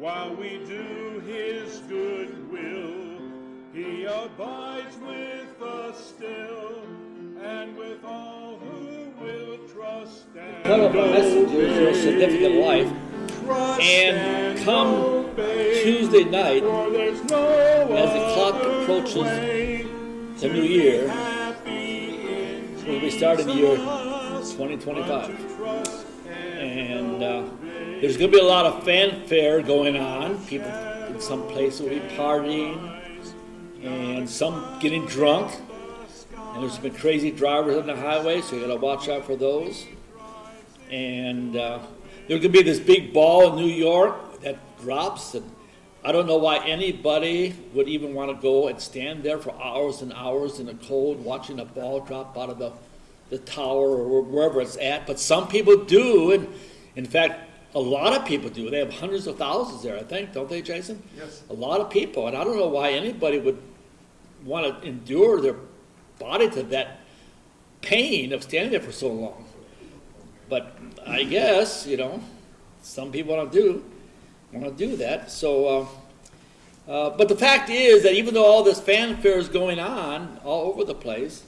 while we do his good will. He abides with us still, and with all who will trust and Cut off a messenger for a significant life. Trust And come obey, Tuesday night, for there's no as the clock other approaches way the to new be year, happy in we'll be starting the year Jesus, 2025. but to trust And there's going to be a lot of fanfare going on. People in some places will be partying, and some getting drunk. And there's been crazy drivers on the highway, so you got to watch out for those. And there's going to be this big ball in New York that drops, and I don't know why anybody would even want to go and stand there for hours and hours in the cold watching a ball drop out of the tower or wherever it's at. But some people do, and in fact, a lot of people do. They have hundreds of thousands there, I think, don't they, Jason? Yes. A lot of people, and I don't know why anybody would want to endure their body to that pain of standing there for so long. But I guess, some people want to do that. So, but the fact is that even though all this fanfare is going on all over the place,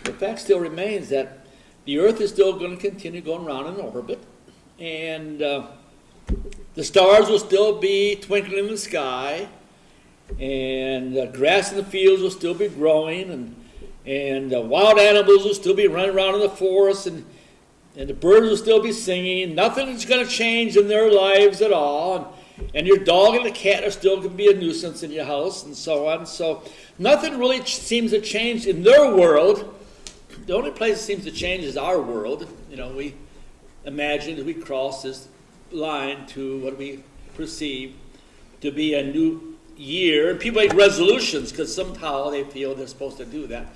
the fact still remains that the Earth is still going to continue going around in orbit, and the stars will still be twinkling in the sky, and grass in the fields will still be growing, and wild animals will still be running around in the forest, and the birds will still be singing. Nothing is going to change in their lives at all, and your dog and the cat are still going to be a nuisance in your house, and so on. So nothing really seems to change in their world. The only place that seems to change is our world. We imagine that we cross this line to what we perceive to be a new year. And people make resolutions because somehow they feel they're supposed to do that.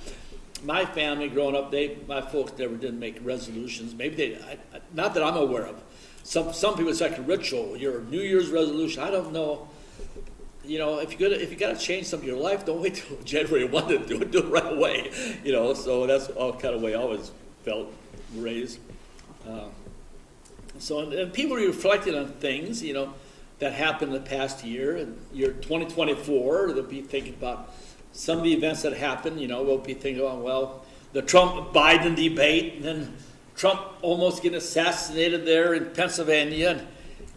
My family growing up, my folks never did make resolutions. Maybe they, not that I'm aware of. Some people, it's like a ritual, your New Year's resolution. I don't know. If you got to change something in your life, don't wait till January 1 to do it. Do it right away. So that's all kind of way I always felt raised. And people are reflecting on things, that happened in the past year. And year 2024, they'll be thinking about some of the events that happened. We'll be thinking about, the Trump-Biden debate, and then Trump almost getting assassinated there in Pennsylvania,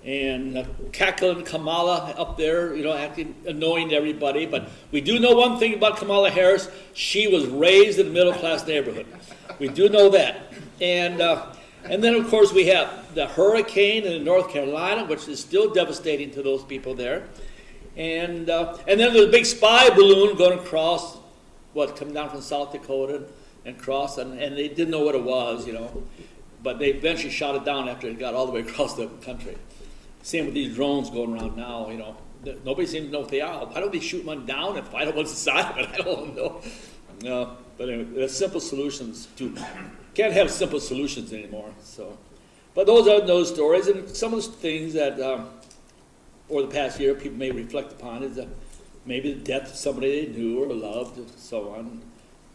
and cackling Kamala up there, acting annoying to everybody. But we do know one thing about Kamala Harris: she was raised in a middle-class neighborhood. We do know that. And then, of course, we have the hurricane in North Carolina, which is still devastating to those people there. And then there's a big spy balloon going across, coming down from South Dakota and cross, and they didn't know what it was, but they eventually shot it down after it got all the way across the country. Same with these drones going around now, nobody seems to know what they are. Why don't they shoot one down and find out what's inside of it? I don't know. But anyway, there's simple solutions can't have simple solutions anymore. So, but those are those stories, and some of the things that over the past year people may reflect upon is maybe the death of somebody they knew or loved, and so on,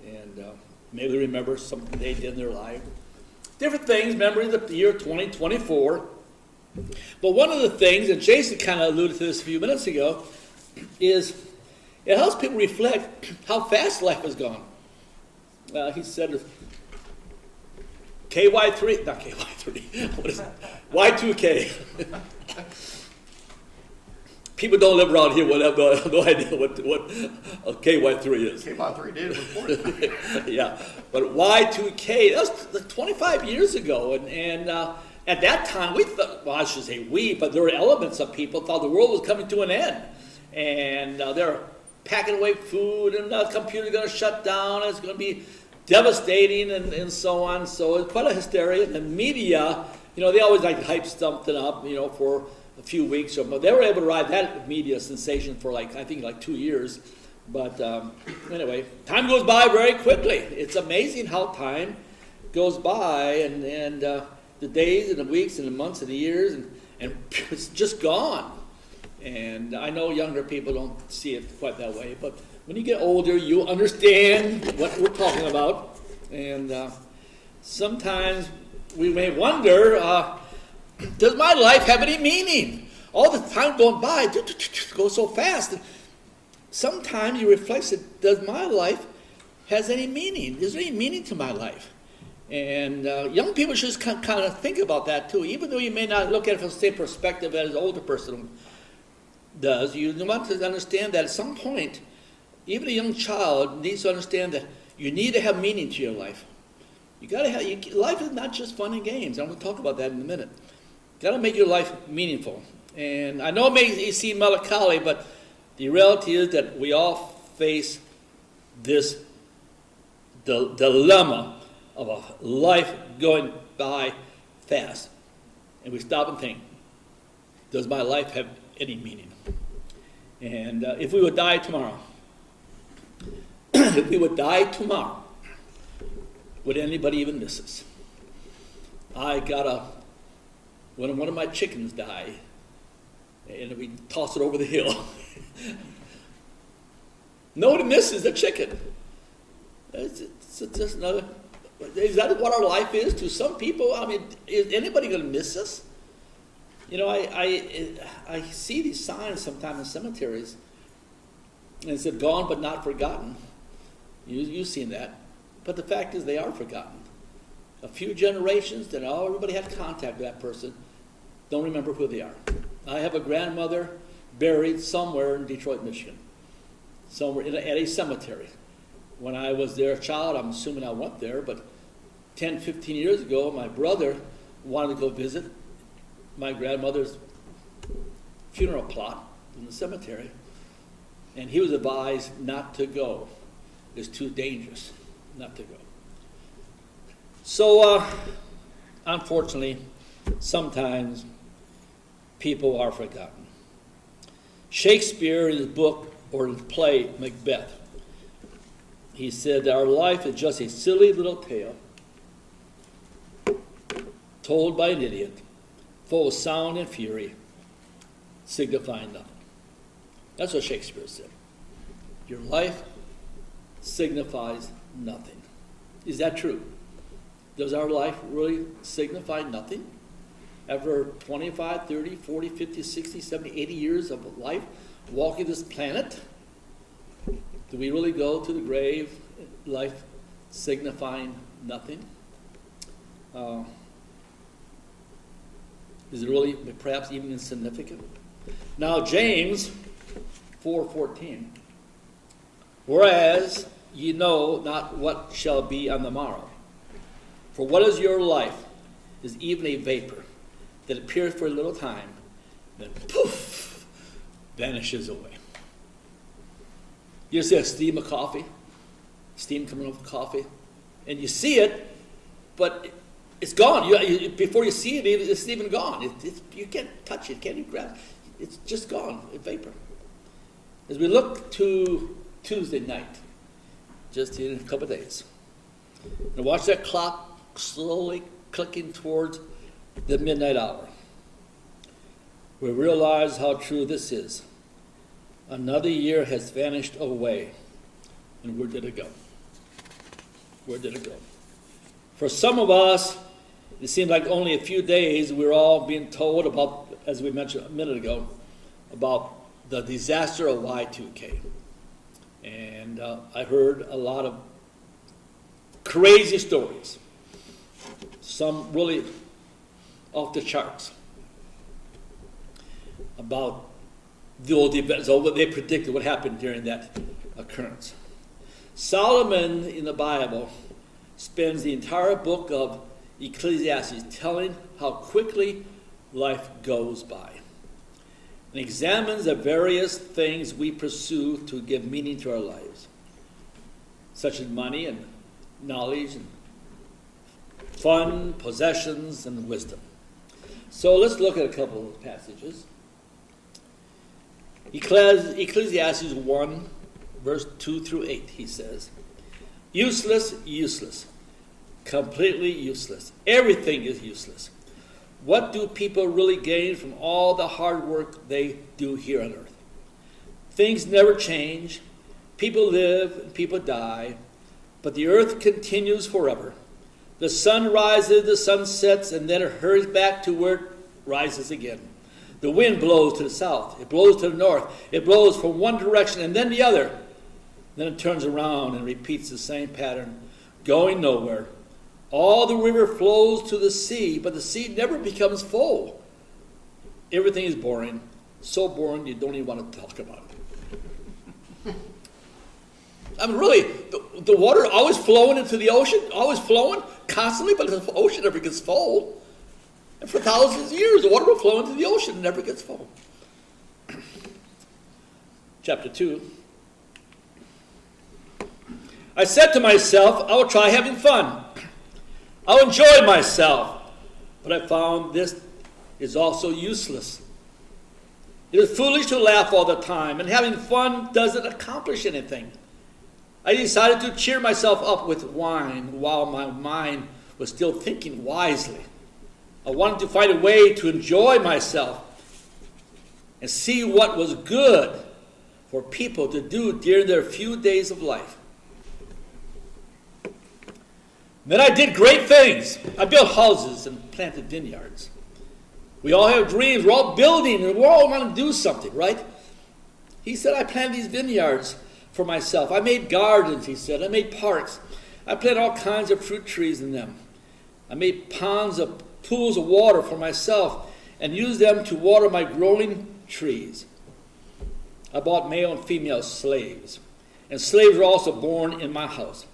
and maybe they remember something they did in their life. Different things, memories of the year 2024. But one of the things, and Jason kind of alluded to this a few minutes ago, is it helps people reflect how fast life has gone. He said KY3, not KY3, what is it? Y2K. People don't live around here have no idea what KY3 is. KY3 did report it. Yeah, but Y2K, that was 25 years ago, and at that time we thought, I should say we, but there were elements of people thought the world was coming to an end, and they're packing away food, and the computer's going to shut down, and it's going to be devastating, and so on. So it's quite a hysteria. And the media, they always like to hype something up, for a few weeks. But they were able to ride that media sensation for I think 2 years. But anyway, time goes by very quickly. It's amazing how time goes by, and the days and the weeks and the months and the years, and it's just gone. And I know younger people don't see it quite that way, but when you get older, you understand what we're talking about. And sometimes we may wonder, does my life have any meaning? all the time going by, goes so fast. Sometimes you reflect, does my life has any meaning? Is there any meaning to my life? And young people should kind of think about that too. Even though you may not look at it from the same perspective as an older person does, you want to understand that at some point, even a young child needs to understand that you need to have meaning to your life. You got to have. Life is not just fun and games. I'm going to talk about that in a minute. You got to make your life meaningful. And I know it may seem melancholy, but the reality is that we all face this dilemma of a life going by fast. And we stop and think, does my life have any meaning? And if we would die tomorrow, would anybody even miss us? When one of my chickens die, and we toss it over the hill, nobody misses the chicken. It's just another. Is that what our life is to some people? I mean, is anybody going to miss us? You know, I see these signs sometimes in cemeteries, and it said "gone but not forgotten." You've seen that, but the fact is they are forgotten. A few generations that everybody had contact with that person don't remember who they are. I have a grandmother buried somewhere in Detroit, Michigan, somewhere at a cemetery. When I was there a child, I'm assuming I went there, but 10, 15 years ago, my brother wanted to go visit my grandmother's funeral plot in the cemetery, and he was advised not to go. It's too dangerous not to go. So, unfortunately, sometimes people are forgotten. Shakespeare, in his book or his play, Macbeth, he said that our life is just a silly little tale told by an idiot, full of sound and fury, signifying nothing. That's what Shakespeare said. Your life signifies nothing. Is that true? Does our life really signify nothing? After 25, 30, 40, 50, 60, 70, 80 years of life walking this planet, do we really go to the grave, life signifying nothing? Is it really perhaps even insignificant? Now, James 4:14. Whereas ye know not what shall be on the morrow. For what is your life is even a vapor that appears for a little time, then poof, vanishes away. You see a steam of coffee, steam coming off of coffee, and you see it, but it's gone. Before you see it, it's even gone. You can't touch it, can't even grab it. It's just gone, a vapor. As we look to Tuesday night, just in a couple of days, and watch that clock slowly clicking towards the midnight hour, we realize how true this is. Another year has vanished away, and where did it go? Where did it go? For some of us, it seemed like only a few days we were all being told about, as we mentioned a minute ago, about the disaster of Y2K. And I heard a lot of crazy stories, some really off the charts, about the old events, or what they predicted what happened during that occurrence. Solomon in the Bible spends the entire book of Ecclesiastes telling how quickly life goes by, and examines the various things we pursue to give meaning to our lives, such as money and knowledge and fun, possessions, and wisdom. So let's look at a couple of those passages. Ecclesiastes 1, verse 2 through 8, he says, useless, useless, completely useless. Everything is useless. What do people really gain from all the hard work they do here on earth? Things never change. People live and people die, but the earth continues forever. The sun rises, the sun sets, and then it hurries back to where it rises again. The wind blows to the south. It blows to the north. It blows from one direction and then the other. Then it turns around and repeats the same pattern, going nowhere. All the river flows to the sea, but the sea never becomes full. Everything is boring. So boring you don't even want to talk about it. I mean, really, the water always flowing into the ocean, always flowing constantly, but the ocean never gets full. And for thousands of years, the water will flow into the ocean and never gets full. Chapter 2. I said to myself, I will try having fun. I'll enjoy myself. But I found this is also useless. It is foolish to laugh all the time, and having fun doesn't accomplish anything. I decided to cheer myself up with wine while my mind was still thinking wisely. I wanted to find a way to enjoy myself and see what was good for people to do during their few days of life. Then I did great things. I built houses and planted vineyards. We all have dreams. We're all building and we all want to do something, right? He said, I planted these vineyards for myself. I made gardens, he said. I made parks. I planted all kinds of fruit trees in them. I made pools of water for myself and used them to water my growing trees. I bought male and female slaves, and slaves were also born in my house.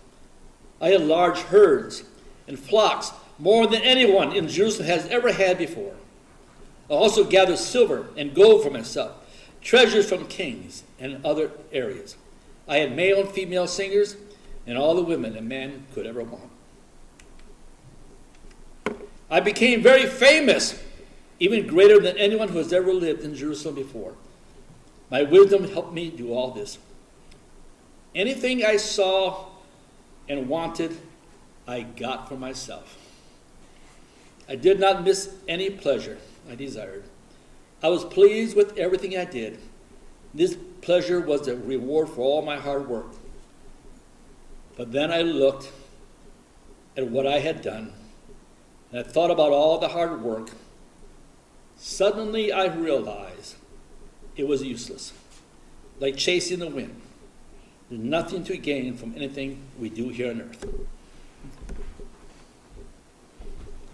I had large herds and flocks, more than anyone in Jerusalem has ever had before. I also gathered silver and gold for myself, treasures from kings and other areas. I had male and female singers, and all the women a man could ever want. I became very famous, even greater than anyone who has ever lived in Jerusalem before. My wisdom helped me do all this. Anything I saw and wanted, I got for myself. I did not miss any pleasure I desired. I was pleased with everything I did. This pleasure was the reward for all my hard work. But then I looked at what I had done, and I thought about all the hard work. Suddenly I realized it was useless, like chasing the wind. There's nothing to gain from anything we do here on earth.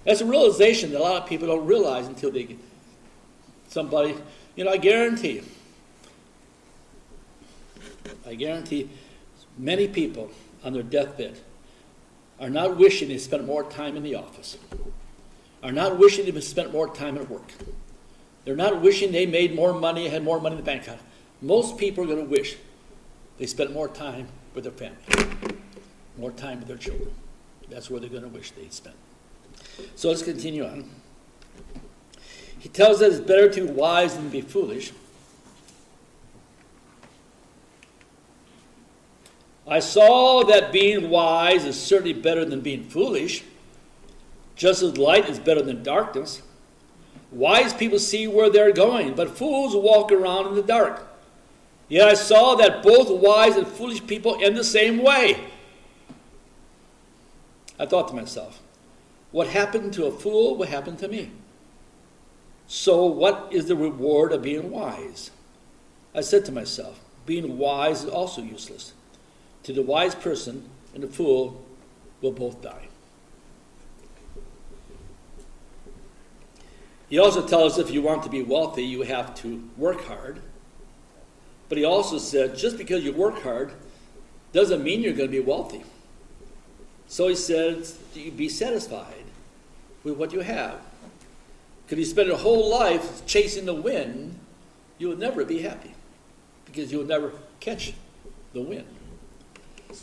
That's a realization that a lot of people don't realize until they get somebody, I guarantee many people on their deathbed are not wishing they spent more time in the office, are not wishing they spent more time at work. They're not wishing they made more money, had more money in the bank account. Most people are going to wish they spent more time with their family, more time with their children. That's where they're going to wish they'd spent. So let's continue on. He tells us it's better to be wise than be foolish. I saw that being wise is certainly better than being foolish, just as light is better than darkness. Wise people see where they're going, but fools walk around in the dark. Yet I saw that both wise and foolish people end the same way. I thought to myself, what happened to a fool will happen to me. So what is the reward of being wise? I said to myself, being wise is also useless. To the wise person and the fool will both die. He also tells us if you want to be wealthy, you have to work hard. But he also said, just because you work hard doesn't mean you're going to be wealthy. So he said, be satisfied with what you have. Because you spend your whole life chasing the wind, you will never be happy. Because you will never catch the wind.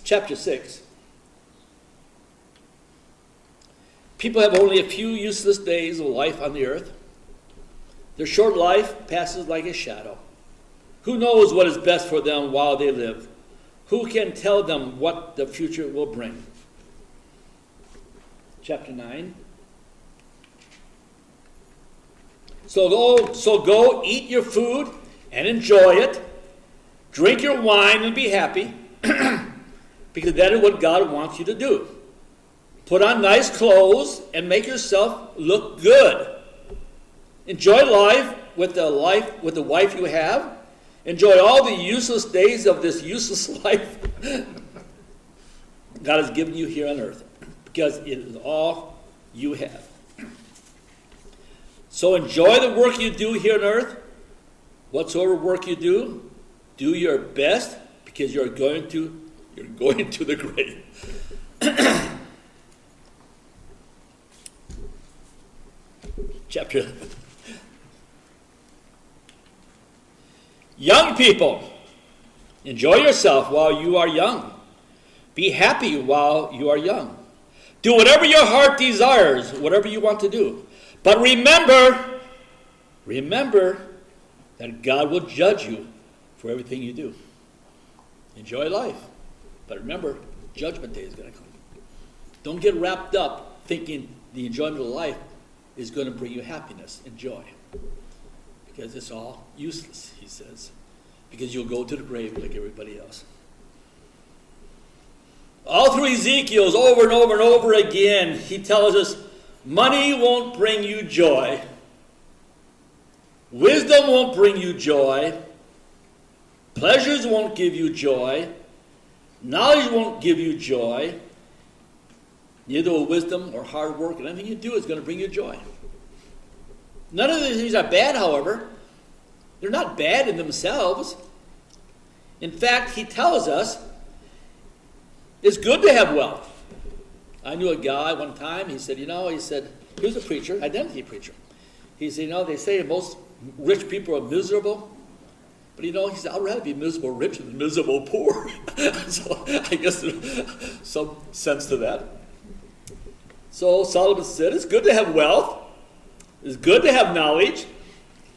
Chapter 6. People have only a few useless days of life on the earth. Their short life passes like a shadow. Who knows what is best for them while they live? Who can tell them what the future will bring? Chapter 9. So go eat your food and enjoy it. Drink your wine and be happy. Because that is what God wants you to do. Put on nice clothes and make yourself look good. Enjoy life with the wife you have. Enjoy all the useless days of this useless life God has given you here on earth, because it is all you have. So enjoy the work you do here on earth. Whatsoever work you do your best, because you're going to the grave. Chapter 11. Young people, enjoy yourself while you are young. Be happy while you are young. Do whatever your heart desires, whatever you want to do. But remember that God will judge you for everything you do. Enjoy life. But remember, judgment day is going to come. Don't get wrapped up thinking the enjoyment of life is going to bring you happiness and joy. Because it's all useless, he says. Because you'll go to the grave like everybody else. All through Ezekiel's over and over and over again, he tells us, money won't bring you joy. Wisdom won't bring you joy. Pleasures won't give you joy. Knowledge won't give you joy. Neither will wisdom or hard work, and anything you do is going to bring you joy. None of these things are bad, however. They're not bad in themselves. In fact, he tells us it's good to have wealth. I knew a guy one time, he said, he was a preacher, identity preacher. He said, they say most rich people are miserable. But he said, I'd rather be miserable rich than miserable poor. So I guess there's some sense to that. So Solomon said, it's good to have wealth. It's good to have knowledge.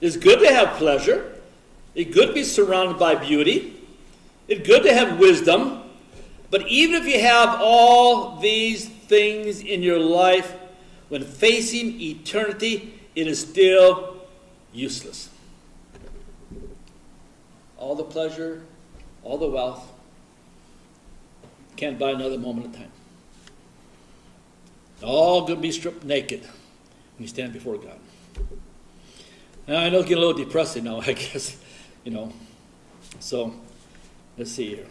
It's good to have pleasure. It's good to be surrounded by beauty. It's good to have wisdom. But even if you have all these things in your life, when facing eternity, it is still useless. All the pleasure, all the wealth, can't buy another moment of time. All going to be stripped naked when you stand before God. Now, I know it's getting a little depressing now, I guess, So, let's see here.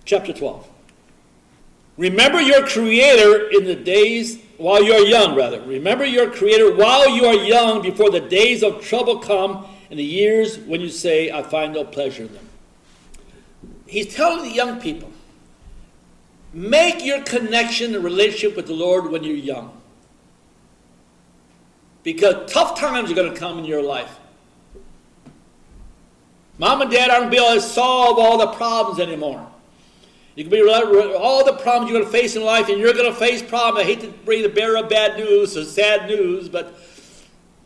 Chapter 12. Remember your Creator in the days, while you are young, rather. Remember your Creator while you are young, before the days of trouble come, and the years when you say, I find no pleasure in them. He's telling the young people, make your connection and relationship with the Lord when you're young. Because tough times are going to come in your life. Mom and Dad aren't going to be able to solve all the problems anymore. You can be all the problems you're going to face in life, and you're going to face problems. I hate to bring the bearer of bad news or sad news, but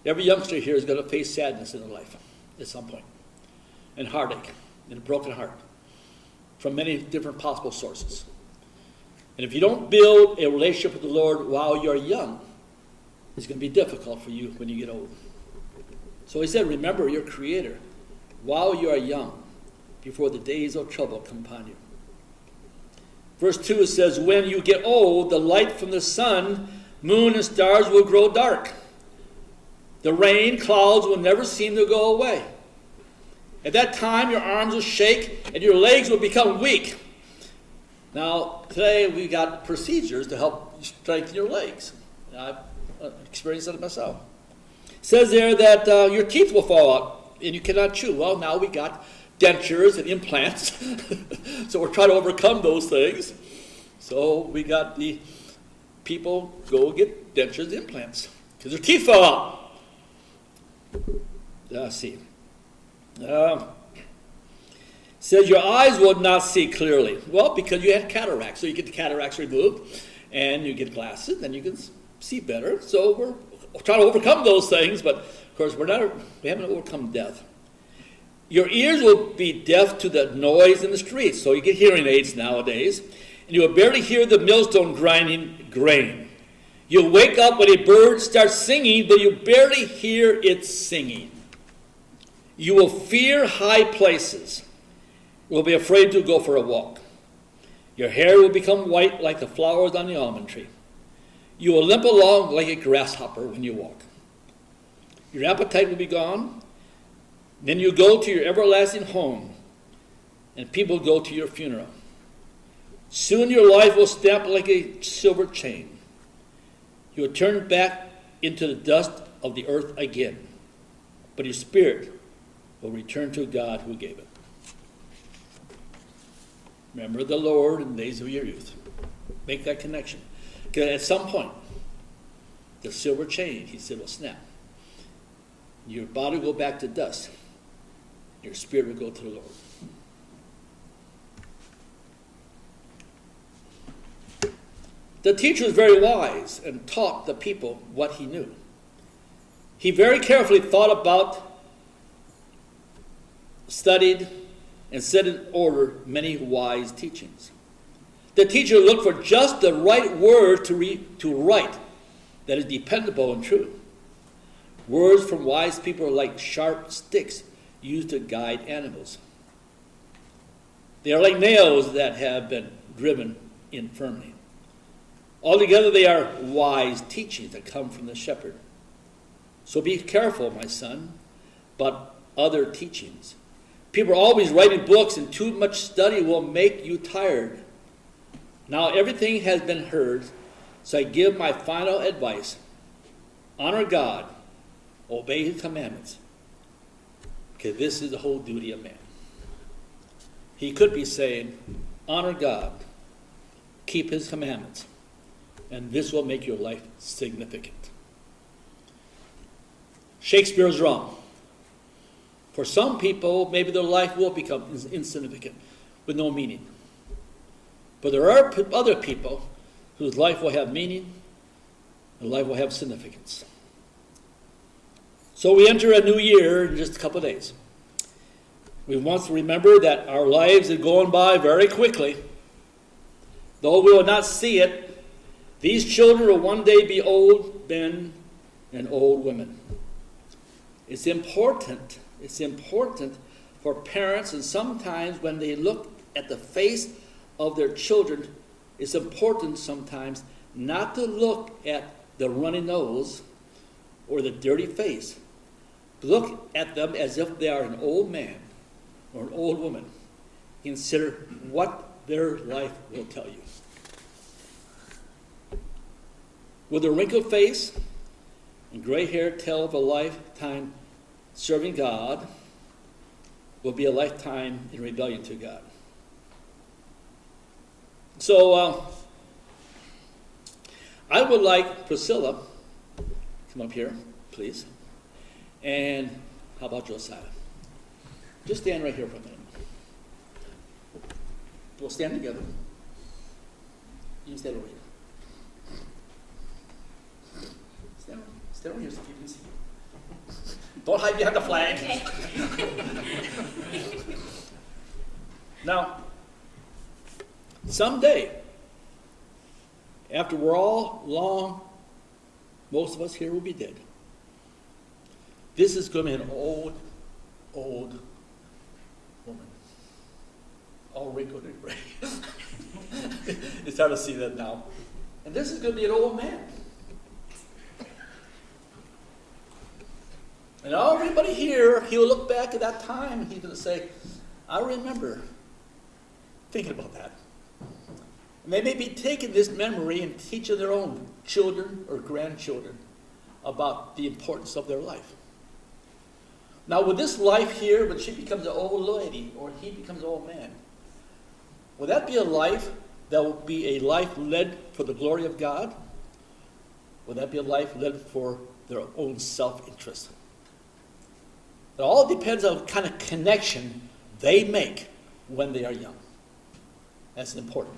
every youngster here is going to face sadness in their life at some point, and heartache, and a broken heart, from many different possible sources. And if you don't build a relationship with the Lord while you're young, it's going to be difficult for you when you get old. So he said, remember your Creator while you are young, before the days of trouble come upon you. Verse 2, it says, when you get old, the light from the sun, moon, and stars will grow dark. The rain, clouds will never seem to go away. At that time, your arms will shake and your legs will become weak. Now, today we got procedures to help strengthen your legs. I've experienced that myself. It says there that your teeth will fall out and you cannot chew. Well, now we got dentures and implants. So we're trying to overcome those things. So we got the people go get dentures and implants because their teeth fell out. Let's see. Says your eyes will not see clearly. Well, because you had cataracts. So you get the cataracts removed and you get glasses, then you can see better. So we're trying to overcome those things, but of course we haven't overcome death. Your ears will be deaf to the noise in the streets. So you get hearing aids nowadays. And you will barely hear the millstone grinding grain. You'll wake up when a bird starts singing, but you barely hear it singing. You will fear high places. You will be afraid to go for a walk. Your hair will become white like the flowers on the almond tree. You will limp along like a grasshopper when you walk. Your appetite will be gone. Then you go to your everlasting home, and people go to your funeral. Soon your life will snap like a silver chain. You will turn back into the dust of the earth again, but your spirit will return to God who gave it. Remember the Lord in the days of your youth. Make that connection. Because at some point, the silver chain, he said, will snap. Your body will go back to dust. Your spirit will go to the Lord. The teacher was very wise and taught the people what he knew. He very carefully thought about, studied, and set in order many wise teachings. The teacher looked for just the right word to write that is dependable and true. Words from wise people are like sharp sticks used to guide animals. They are like nails that have been driven in firmly. Altogether, they are wise teachings that come from the shepherd. So be careful, my son, about other teachings. People are always writing books, and too much study will make you tired. Now everything has been heard, so I give my final advice. Honor God, obey his commandments, because this is the whole duty of man. He could be saying, honor God, keep his commandments, and this will make your life significant. Shakespeare is wrong. For some people, maybe their life will become insignificant with no meaning. But there are other people whose life will have meaning and life will have significance. So we enter a new year in just a couple of days. We want to remember that our lives are going by very quickly. Though we will not see it, these children will one day be old men and old women. It's important for parents, and sometimes when they look at the face of their children, it's important sometimes not to look at the runny nose or the dirty face. Look at them as if they are an old man or an old woman. Consider what their life will tell you. With a wrinkled face and gray hair tell of a lifetime serving God, will be a lifetime in rebellion to God. So I would like Priscilla, come up here, please. And how about Josiah? Just stand right here for a minute. We'll stand together. You can stand over here. Stand over here so you can see. Don't hide behind the flag. Okay. Now, someday, after we're all long, most of us here will be dead. This is going to be an old woman. All wrinkled and gray. It's hard to see that now. And this is going to be an old man. And everybody here, he will look back at that time and he's going to say, I remember thinking about that. And they may be taking this memory and teaching their own children or grandchildren about the importance of their life. Now, with this life here, when she becomes an old lady or he becomes an old man, will that be a life that will be a life led for the glory of God? Will that be a life led for their own self-interest? It all depends on what kind of connection they make when they are young. That's important.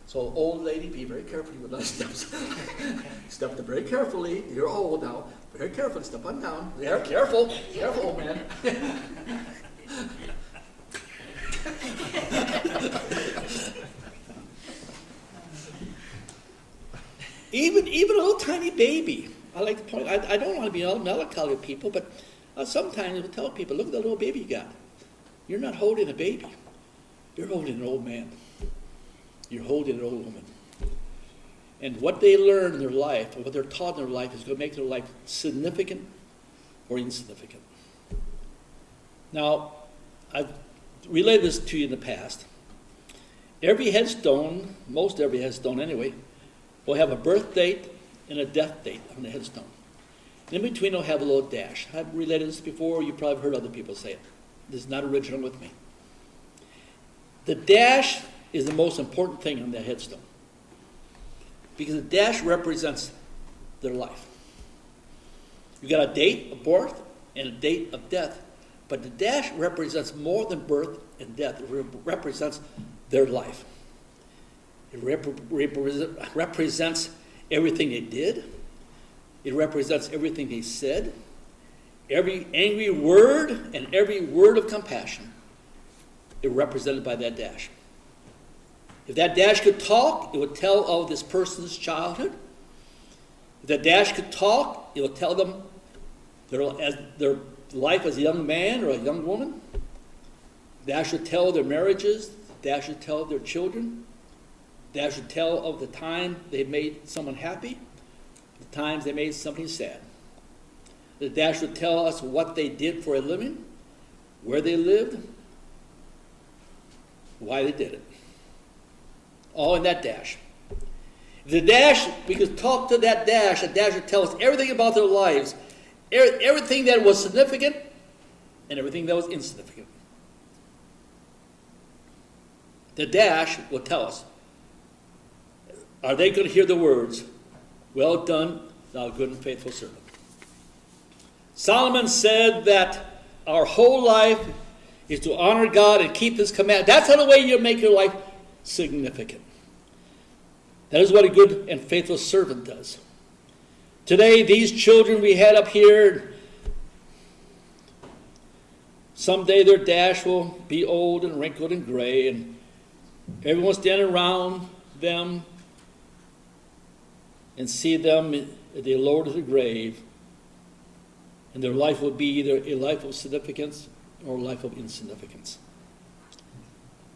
So, old lady, be very careful with those steps. Step very carefully. You're old now. Very careful. Step on down. There, careful. Careful, old man. Even a little tiny baby. I like to point. I don't want to be all melancholy with people, but sometimes I will tell people, look at the little baby you got. You're not holding a baby. You're holding an old man. You're holding an old woman. And what they learn in their life, or what they're taught in their life, is going to make their life significant or insignificant. Now, I've relayed this to you in the past. Every headstone, most every headstone anyway, will have a birth date and a death date on the headstone. In between, they'll have a little dash. I've related this before. You probably heard other people say it. This is not original with me. The dash is the most important thing on that headstone, because the dash represents their life. You got a date of birth and a date of death, but the dash represents more than birth and death. It represents their life. It represents everything they did. It represents everything they said. Every angry word and every word of compassion is represented by that dash. If that dash could talk, it would tell of this person's childhood. If that dash could talk, it would tell them their life as a young man or a young woman. The dash would tell their marriages. The dash would tell their children. The dash would tell of the time they made someone happy, the times they made somebody sad. The dash would tell us what they did for a living, where they lived, why they did it. All in that dash. The dash, we could talk to that dash. The dash would tell us everything about their lives, everything that was significant and everything that was insignificant. The dash will tell us, are they going to hear the words, "Well done, thou good and faithful servant"? Solomon said that our whole life is to honor God and keep His command. That's how the way you make your life significant. That is what a good and faithful servant does. Today, these children we had up here, someday their dash will be old and wrinkled and gray, and everyone standing around them and see them at the lower to the grave, and their life will be either a life of significance or a life of insignificance.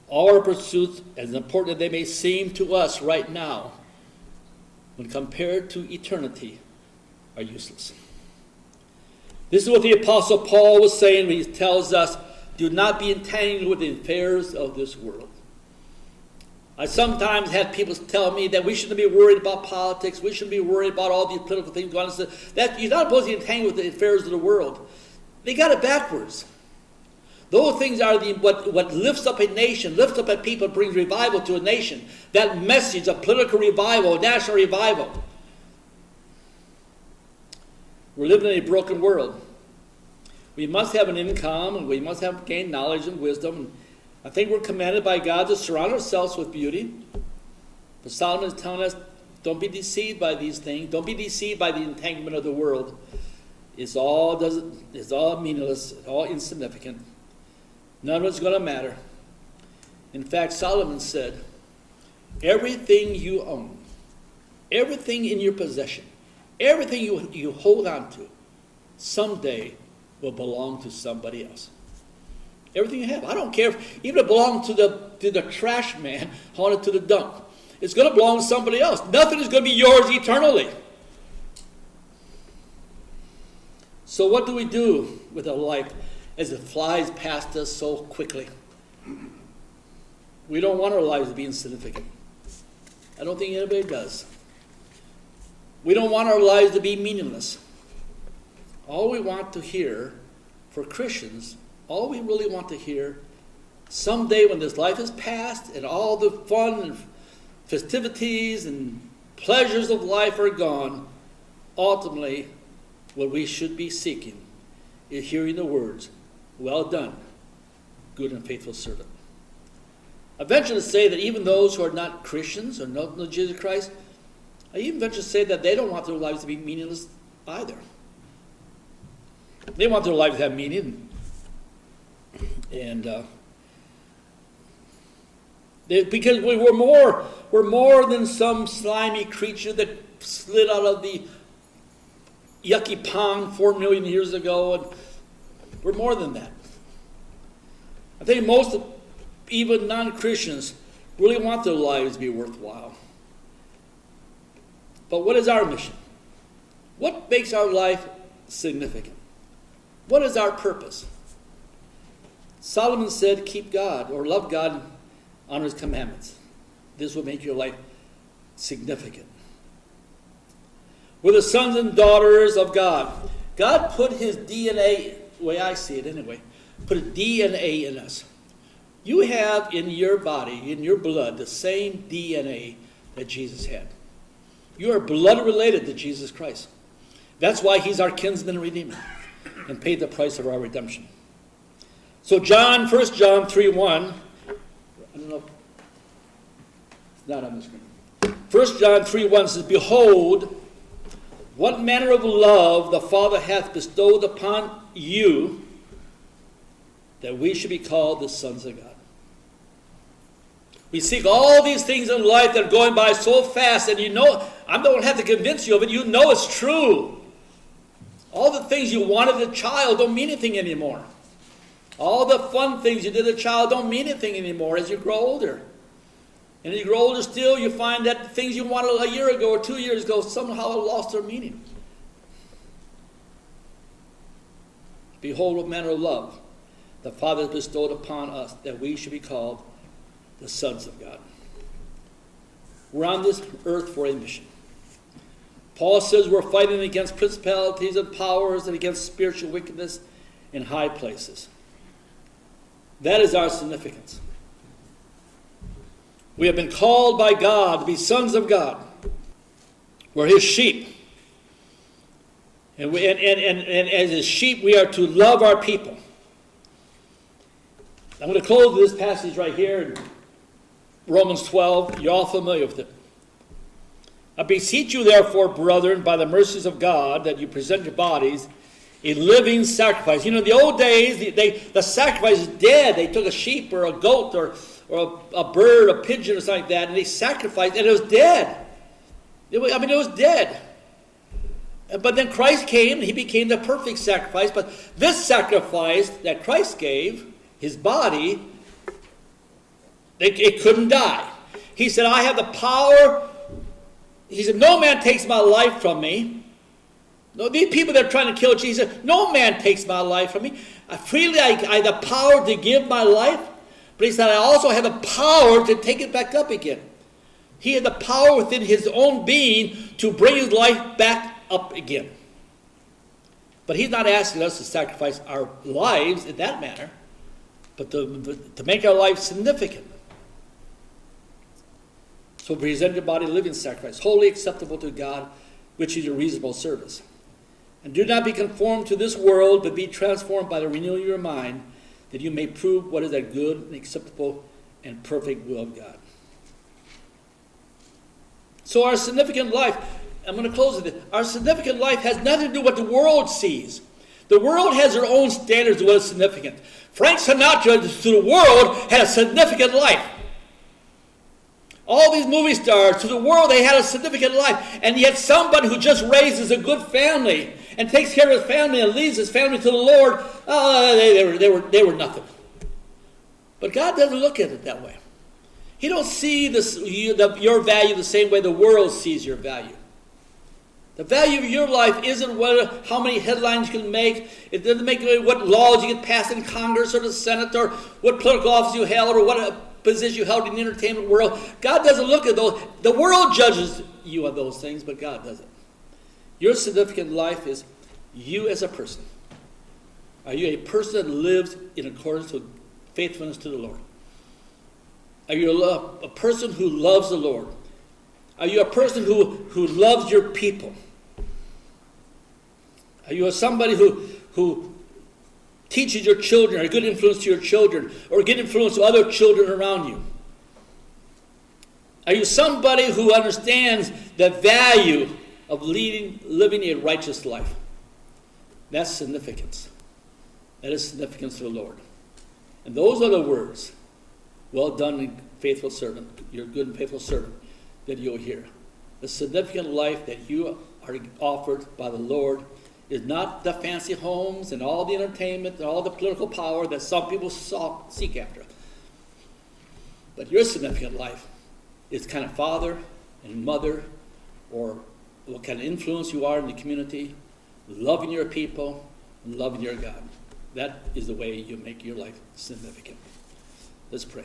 All our pursuits, as important as they may seem to us right now, when compared to eternity, are useless. This is what the Apostle Paul was saying when he tells us, do not be entangled with the affairs of this world. I sometimes had people tell me that we shouldn't be worried about politics, we shouldn't be worried about all these political things going on. That you're not supposed to be entangled with the affairs of the world. They got it backwards. Those things are what lifts up a nation, lifts up a people, brings revival to a nation. That message of political revival, national revival. We're living in a broken world. We must have an income, and we must have gained knowledge and wisdom. I think we're commanded by God to surround ourselves with beauty. But Solomon is telling us, don't be deceived by these things. Don't be deceived by the entanglement of the world. It's all meaningless, it's all insignificant. None of it's going to matter. In fact, Solomon said, everything you own, everything in your possession, everything you hold on to, someday will belong to somebody else. Everything you have. I don't care if even it belongs to the trash man hauled it to the dump. It's going to belong to somebody else. Nothing is going to be yours eternally. So what do we do with our life as it flies past us so quickly? We don't want our lives to be insignificant. I don't think anybody does. We don't want our lives to be meaningless. All we want to hear, for Christians, all we really want to hear, someday when this life is past and all the fun and festivities and pleasures of life are gone, ultimately what we should be seeking is hearing the words, "Well done, good and faithful servant." I venture to say that even those who are not Christians or not know Jesus Christ, I even venture to say that they don't want their lives to be meaningless either. They want their lives to have meaning. And because we're more than some slimy creature that slid out of the yucky pond 4 million years ago, and we're more than that. I think most, even non-Christians, really want their lives to be worthwhile. But what is our mission? What makes our life significant? What is our purpose? Solomon said, keep God, or love God, and honor his commandments. This will make your life significant. We're the sons and daughters of God. God put his DNA, the way I see it anyway, put a DNA in us. You have in your body, in your blood, the same DNA that Jesus had. You are blood related to Jesus Christ. That's why he's our kinsman and redeemer and paid the price of our redemption. So 1 John 3:1, I don't know, it's not on the screen. 1 John 3:1 says, behold, what manner of love the Father hath bestowed upon you, that we should be called the sons of God. We seek all these things in life that are going by so fast, and you know, I don't have to convince you of it, you know it's true. All the things you wanted as a child don't mean anything anymore. All the fun things you did as a child don't mean anything anymore as you grow older. And as you grow older still, you find that the things you wanted a year ago or 2 years ago somehow lost their meaning. Behold, what manner of love the Father has bestowed upon us, that we should be called the sons of God. We're on this earth for a mission. Paul says we're fighting against principalities and powers and against spiritual wickedness in high places. That is our significance. We have been called by God to be sons of God. We're his sheep. And as his sheep, we are to love our people. I'm going to close this passage right here in Romans 12. You're all familiar with it. I beseech you, therefore, brethren, by the mercies of God, that you present your bodies a living sacrifice. You know, in the old days, the sacrifice is dead. They took a sheep or a goat or a bird, a pigeon or something like that, and they sacrificed, and it was dead. It was dead. But then Christ came, and he became the perfect sacrifice. But this sacrifice that Christ gave, his body, it couldn't die. He said, I have the power. He said, no man takes my life from me. No, these people that are trying to kill Jesus, no man takes my life from me. Freely I have the power to give my life. But he said, I also have the power to take it back up again. He had the power within his own being to bring his life back up again. But he's not asking us to sacrifice our lives in that manner, but to make our life significant. So present your body a living sacrifice, wholly acceptable to God, which is your reasonable service. And do not be conformed to this world, but be transformed by the renewing of your mind, that you may prove what is that good and acceptable and perfect will of God. So our significant life, I'm going to close with it. Our significant life has nothing to do with what the world sees. The world has their own standards of what is significant. Frank Sinatra, to the world, had a significant life. All these movie stars, to the world, they had a significant life. And yet somebody who just raises a good family and takes care of his family and leads his family to the Lord, they were nothing. But God doesn't look at it that way. He don't see your value the same way the world sees your value. The value of your life isn't how many headlines you can make. It doesn't make what laws you get passed in Congress or the Senate or what political office you held or what position you held in the entertainment world. God doesn't look at those. The world judges you on those things, but God doesn't. Your significant life is you as a person. Are you a person that lives in accordance with faithfulness to the Lord? Are you a person who loves the Lord? Are you a person who loves your people? Are you somebody who teaches your children, or a good influence to your children, or a good influence to other children around you? Are you somebody who understands the value of living a righteous life? That's significance. That is significance to the Lord. And those are the words, well done, faithful servant, you're a good and faithful servant, that you'll hear. The significant life that you are offered by the Lord is not the fancy homes and all the entertainment and all the political power that some people seek after. But your significant life is kind of father and mother, or what kind of influence you are in the community, loving your people, loving your God. That is the way you make your life significant. Let's pray.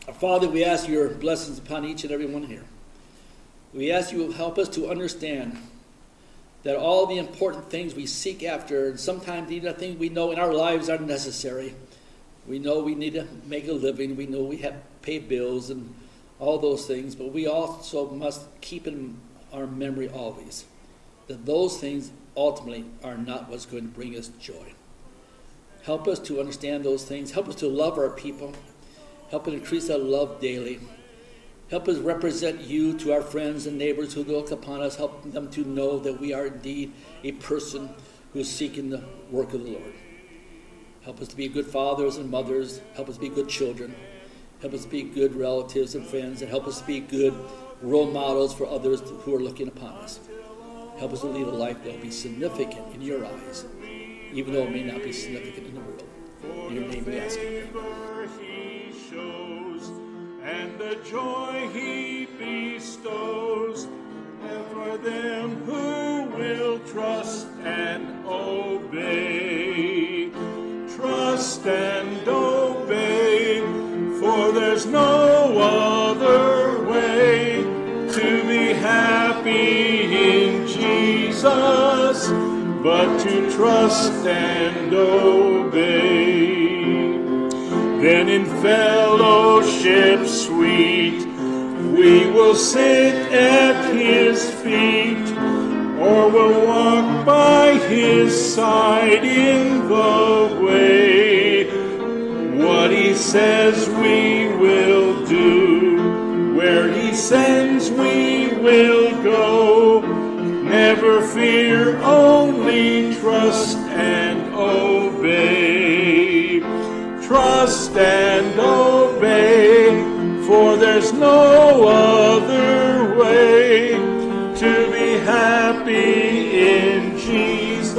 Our Father, we ask your blessings upon each and every one here. We ask you to help us to understand that all the important things we seek after, and sometimes even the things we know in our lives are necessary. We know we need to make a living. We know we have to pay bills and all those things, but we also must keep in our memory always that those things ultimately are not what's going to bring us joy. Help us to understand those things. Help us to love our people. Help us increase our love daily. Help us represent you to our friends and neighbors who look upon us. Help them to know that we are indeed a person who is seeking the work of the Lord. Help us to be good fathers and mothers. Help us be good children. Help us be good relatives and friends. And help us be good role models for others who are looking upon us. Help us to lead a life that will be significant in your eyes, even though it may not be significant in the world. In your name we ask it. He shows, and the joy he bestows, and for them who will trust and obey. Trust and obey, for there's no other way to be happy in Jesus, but to trust and obey. Then in fellowship sweet, we will sit at his feet, or will walk by his side in the way. What he says we will do, where he sends we will go. Never fear, only trust and obey. Trust and obey, for there's no other way to be happy in Jesus,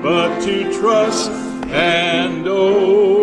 but to trust and obey.